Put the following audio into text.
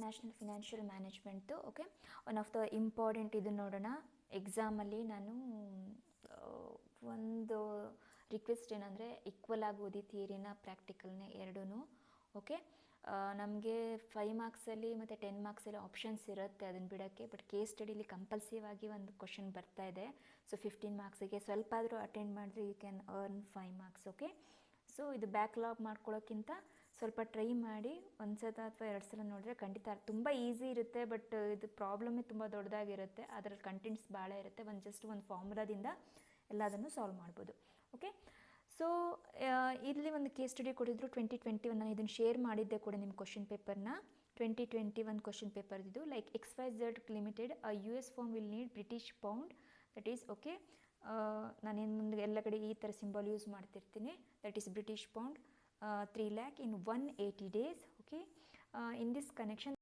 International financial ಮ್ಯಾನೇಜ್ಮೆಂಟ್ದು. Okay, one of the important ಇದು ನೋಡೋಣ. ಎಕ್ಸಾಮಲ್ಲಿ ನಾನು ಒಂದು ರಿಕ್ವೆಸ್ಟ್ ಏನಂದರೆ ಈಕ್ವಲ್ ಆಗಿ ಓದಿ ಥಿಯರಿನ ಪ್ರಾಕ್ಟಿಕಲ್ನೇ ಎರಡೂ. ಓಕೆ, ನಮಗೆ 5 ಮಾರ್ಕ್ಸಲ್ಲಿ ಮತ್ತು 10 ಮಾರ್ಕ್ಸಲ್ಲಿ ಆಪ್ಷನ್ಸ್ ಇರುತ್ತೆ ಅದನ್ನು ಬಿಡೋಕ್ಕೆ. ಬಟ್ ಕೇಸ್ ಸ್ಟಡಿಲಿ ಕಂಪಲ್ಸಿವ್ ಆಗಿ ಒಂದು ಕ್ವಶನ್ ಬರ್ತಾ ಇದೆ. ಸೊ 15 ಮಾರ್ಕ್ಸಿಗೆ ಸ್ವಲ್ಪ ಆದರೂ ಅಟೆಂಡ್ ಮಾಡಿದ್ರೆ you can earn 5 marks. Okay, so ಇದು ಬ್ಯಾಕ್ಲಾಗ್ ಮಾಡ್ಕೊಳ್ಳೋಕ್ಕಿಂತ ಸ್ವಲ್ಪ ಟ್ರೈ ಮಾಡಿ. ಒಂದು ಸಲ ಅಥವಾ 2 ಸಲ ನೋಡಿದ್ರೆ ಖಂಡಿತ ತುಂಬ ಈಸಿ ಇರುತ್ತೆ. ಬಟ್ ಇದು ಪ್ರಾಬ್ಲಮ್ಮೇ ತುಂಬ ದೊಡ್ಡದಾಗಿರುತ್ತೆ. ಅದರಲ್ಲಿ ಕಂಟೆಂಟ್ಸ್ ಭಾಳ ಇರುತ್ತೆ. ಜಸ್ಟ್ ಒಂದು ಫಾರ್ಮುಲಾದಿಂದ ಎಲ್ಲದನ್ನು ಸಾಲ್ವ್ ಮಾಡ್ಬೋದು. ಓಕೆ, ಸೊ ಇಲ್ಲಿ ಒಂದು ಕೇಸ್ ಸ್ಟಡಿ ಕೊಟ್ಟಿದ್ರು 2021. ನಾನು ಇದನ್ನು ಶೇರ್ ಮಾಡಿದ್ದೆ ಕೂಡ ನಿಮ್ಮ ಕ್ವಶನ್ ಪೇಪರ್ನ. 2021 ಕ್ವಶನ್ ಪೇಪರ್ ಇದು. Like XYZ limited US firm will need British pound, that is okay. ನಾನೇನು ಮುಂದೆ ಎಲ್ಲ ಕಡೆ ಈ ಥರ ಸಿಂಬಲ್ ಯೂಸ್ ಮಾಡ್ತಿರ್ತೀನಿ. That is British pound 3 lakh in 180 days. Okay, in this connection